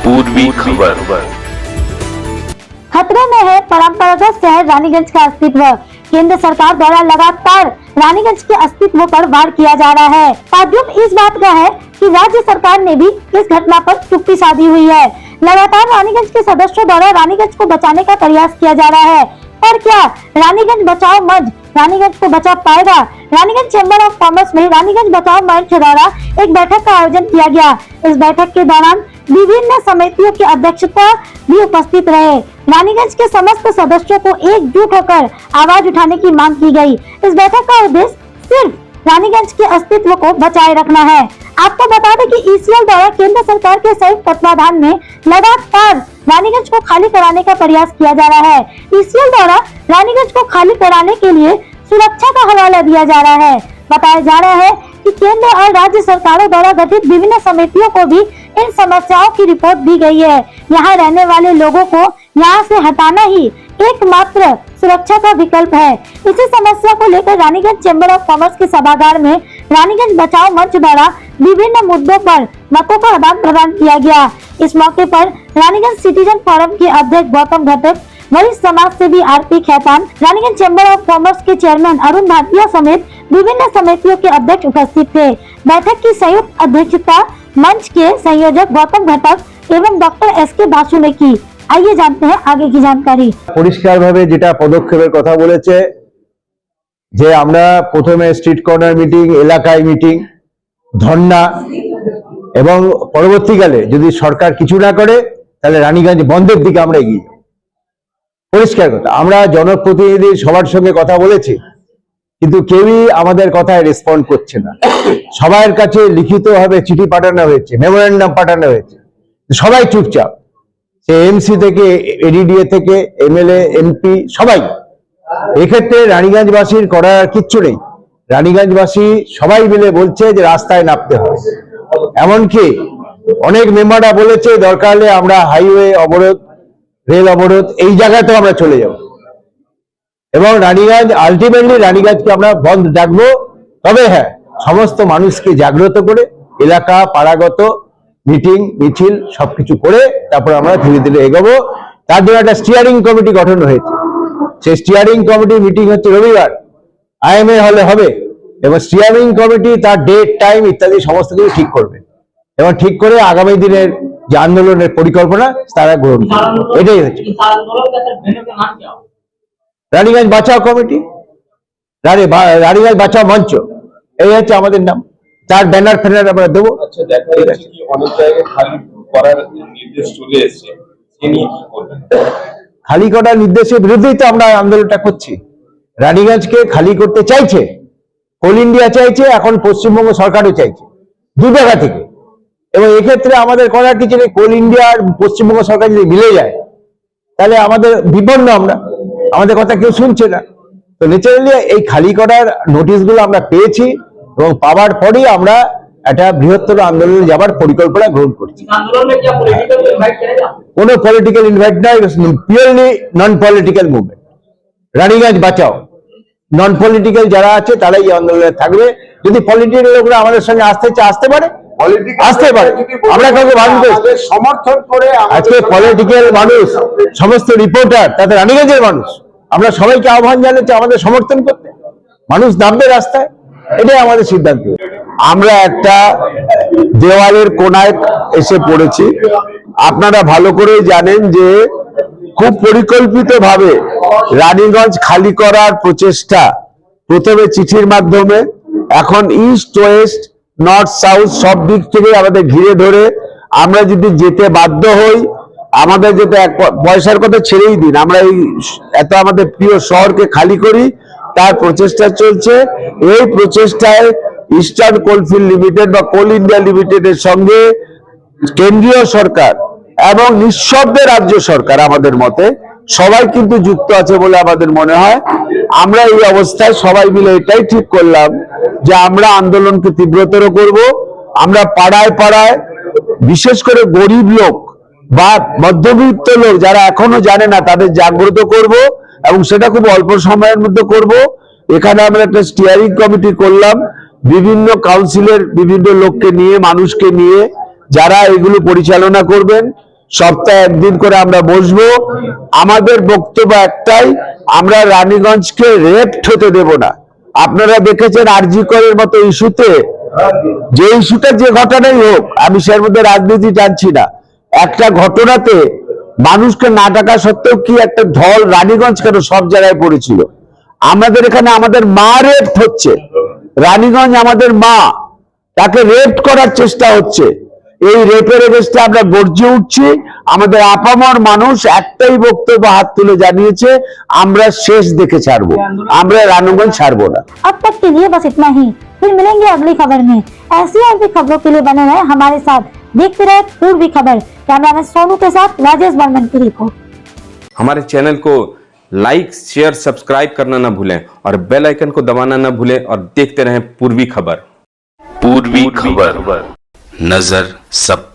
पूर्वी खबर। खतरे में है परंपरागत शहर रानीगंज का अस्तित्व। केंद्र सरकार द्वारा लगातार रानीगंज के अस्तित्व पर वार किया जा रहा है। ताज्जुब इस बात का है कि राज्य सरकार ने भी इस घटना पर चुप्पी साधी हुई है। लगातार रानीगंज के सदस्यों द्वारा रानीगंज को बचाने का प्रयास किया जा रहा है। और क्या रानीगंज बचाओ मंच रानीगंज को बचा पाएगा? रानीगंज चैम्बर ऑफ कॉमर्स में रानीगंज बचाओ मंच द्वारा एक बैठक का आयोजन किया गया। इस बैठक के दौरान विभिन्न समितियों की अध्यक्षता भी उपस्थित रहे। रानीगंज के समस्त सदस्यों को एकजुट होकर आवाज उठाने की मांग की गई। इस बैठक का उद्देश्य सिर्फ रानीगंज के अस्तित्व को बचाए रखना है। आपको बता दें कि ईसीएल द्वारा केंद्र सरकार के संयुक्त तत्वाधान में लगातार रानीगंज को खाली कराने का प्रयास किया जा रहा है। ईसीएल द्वारा रानीगंज को खाली कराने के लिए सुरक्षा का हवाला दिया जा रहा है। बताया जा रहा है कि केंद्र और राज्य सरकारों द्वारा गठित विभिन्न समितियों को भी इन समस्याओं की रिपोर्ट दी गई है। यहाँ रहने वाले लोगों को यहाँ से हटाना ही एकमात्र सुरक्षा का विकल्प है। इसी समस्या को लेकर रानीगंज चैम्बर ऑफ कॉमर्स के सभागार में रानीगंज बचाओ मंच द्वारा विभिन्न मुद्दों पर मतों का आदान प्रदान किया गया। इस मौके पर रानीगंज सिटीजन फोरम के अध्यक्ष गौतम घटक, वरिष्ठ समाज सेवी RP Khaitan, Raniganj chamber of commerce के चेयरमैन अरुण भाटिया समेत विभिन्न समितियों के अध्यक्ष उपस्थित थे। बैठक की संयुक्त अध्यक्षता मंच के संयोजक गौतम घटक एवं डॉक्टर एस के बासु ने की। आइए जानते हैं आगे की जानकारी। পরিষ্কার ভাবে যেটা পদক্ষেপের কথা বলেছে যে আমরা প্রথমে স্ট্রিট কর্নার মিটিং, এলাকায় মিটিং, ধর্ণা এবং পরবর্তীকালে যদি সরকার কিছু না করে তাহলে রানীগঞ্জ বন্ধের দিকে আমরা এগিয়ে যাব। পরিষ্কার কথা, আমরা জনপ্রতিনিধি সবার সঙ্গে কথা বলেছি, কিন্তু কেউই আমাদের কথায় রেসপন্ড করছে না। সবার কাছে লিখিতভাবে চিঠি পাঠানো হয়েছে, মেমোরেন্ডাম পাঠানো হয়েছে, সবাই চুপচাপ। সে এমসি থেকে এডিডিএ থেকে এমএলএ এমপি সবাই। এক্ষেত্রে রানীগঞ্জবাসীর করার কিচ্ছু নেই। রানীগঞ্জবাসী সবাই মিলে বলছে যে রাস্তায় নামতে হবে। এমনকি অনেক মেম্বাররা বলেছে দরকার হলে আমরা হাইওয়ে অবরোধ, রেল অবরোধ এই জায়গাতেও আমরা চলে যাব এবং রানীগঞ্জ আলটিমেটলি রানীগঞ্জকে আমরা বন্ধ রাখবো। তবে হ্যাঁ, সমস্ত মানুষকে জাগ্রত করে এলাকা পাড়াগত মিটিং মিছিল সবকিছু করে তারপর আমরা ধীরে ধীরে এগোবো। তার জন্য একটা স্টিয়ারিং কমিটি গঠন হয়েছে। সেই স্টিয়ারিং কমিটি মিটিং হচ্ছে রবিবার আইএমএ হলে হবে এবং স্টিয়ারিং কমিটি তার ডেট টাইম ইত্যাদি সমস্ত কিছু ঠিক করবে এবং ঠিক করে আগামী দিনের যে আন্দোলনের পরিকল্পনা তারা গ্রহণ করবে। এটাই হচ্ছে রানীগঞ্জ বাঁচাও কমিটি, রানীগঞ্জ বাঁচাও মঞ্চ, এই হচ্ছে আমাদের নাম। তার ব্যানার ফ্যানার আমরা দেবো। আচ্ছা, দেখা যাচ্ছে কি অনেক জায়গায় খালি করার নির্দেশ চলে এসেছে, এ নিয়ে কি করবেন? খালি করার নির্দেশের বিরুদ্ধেই তো আমরা আন্দোলনটা করছি। রানীগঞ্জকে খালি করতে চাইছে, কোল ইন্ডিয়া চাইছে, এখন পশ্চিমবঙ্গ সরকারও চাইছে, দু জায়গা থেকে। এবং এক্ষেত্রে আমাদের করার কিছু নেই। কোল ইন্ডিয়া আর পশ্চিমবঙ্গ সরকার যদি মিলে যায় তাহলে আমাদের বিপন্ন, আমরা আমাদের কথা কেউ শুনছে না। তো ন্যাচারালি এই খালি করার নোটিশগুলো আমরা পেয়েছি এবং পাওয়ার পরেই আমরা একটা বৃহত্তর আন্দোলনে যাবার পরিকল্পনা গ্রহণ করছি। কোনো পলিটিক্যাল ইনভাইট নাই, purely non political movement. Raniganj বাঁচাও, নন পলিটিক্যাল যারা আছে তারাই এই আন্দোলনে থাকবে। যদি পলিটিক্যাল লোকরা আমাদের সঙ্গে আসতে চায় আসতে পারে, আসতে পারে, আমরা কাউকে বাধ্য সমর্থন করে। আজকে পলিটিক্যাল মানুষ, সমস্ত রিপোর্টার, তাতে রানীগঞ্জের মানুষ, আমরা সবাইকে আহ্বান জানাচ্ছি আমাদের সমর্থন করতে। মানুষ নামবে রাস্তায়, এটাই আমাদের সিদ্ধান্ত। আমরা একটা দেওয়ালের কোনায় এসে পড়েছি। আপনারা ভালো করেই জানেন যে খুব পরিকল্পিতভাবে রানীগঞ্জ খালি করার প্রচেষ্টা প্রথমে চিঠির মাধ্যমে, এখন ইস্ট ওয়েস্ট নর্থ সাউথ সব দিক থেকে আমাদের ঘিরে ধরে আমরা যদি যেতে বাধ্য হই, আমাদের যেটা এক পয়সার কথা ছেড়েই দিন, আমরা এই এত আমাদের প্রিয় শহরকে খালি করি, তার প্রচেষ্টা চলছে। এই প্রচেষ্টায় ইস্টার্ন কোলফিল্ড লিমিটেড বা কোল ইন্ডিয়া লিমিটেডের সঙ্গে কেন্দ্রীয় সরকার এবং নিঃশব্দে রাজ্য সরকার আমাদের মতে সবাই কিন্তু যুক্ত আছে বলে আমাদের মনে হয়। আমরা এই অবস্থায় সবাই মিলে এটাই ঠিক করলাম যে আমরা আন্দোলনকে তীব্রতর করব। আমরা পাড়ায় পাড়ায় বিশেষ করে গরিব লোক বা মধ্যবিত্ত লোক যারা এখনো জানে না তাদের জাগ্রত করব এবং সেটা খুব অল্প সময়ের মধ্যে করব। এখানে আমরা একটা স্টিয়ারিং কমিটি করলাম, বিভিন্ন কাউন্সিলের বিভিন্ন লোককে নিয়ে, মানুষকে নিয়ে, যারা এগুলো পরিচালনা করবেন সপ্তাহে একদিন করে আমরা বসবো। আমাদের বক্তব্য একটাই, আমরা রানীগঞ্জকে রেপ্ট হতে দেব না। আপনারা দেখেছেন আরজি করের মতো ইস্যুতে, যে ইস্যুটা যে ঘটনাই হোক, আমি সের মধ্যে রাজনীতি টানছি না, একটা ঘটনাতে মানুষকে না ডাকা সত্ত্বেও কি একটা ঢল রানীগঞ্জ কেন সব জায়গায় পড়েছিল। আমাদের এখানে আমাদের মা রেপ্ট হচ্ছে, রানীগঞ্জ আমাদের মা, তাকে রেপ্ট করার চেষ্টা হচ্ছে। এই রেপের এগেইনস্টে আমরা গর্জে উঠছি। আমাদের আপামর মানুষ একটাই বক্তব্য হাত তুলে জানিয়েছে, আমরা শেষ দেখে ছাড়বো, আমরা রানীগঞ্জ ছাড়বো না। अब तक के लिए बस इतना ही, फिर मिलेंगे अगली खबर में। ऐसी और भी खबरों के लिए बने रहे हमारे साथ, देखते रहे पूर्वी खबर। कैमरामैन सोनू के साथ राजेश बर्मन की रिपोर्ट। हमारे चैनल को लाइक शेयर सब्सक्राइब करना ना भूलें और बेल आइकन को दबाना ना भूलें और देखते रहें पूर्वी खबर। पूर्वी खबर, नजर सब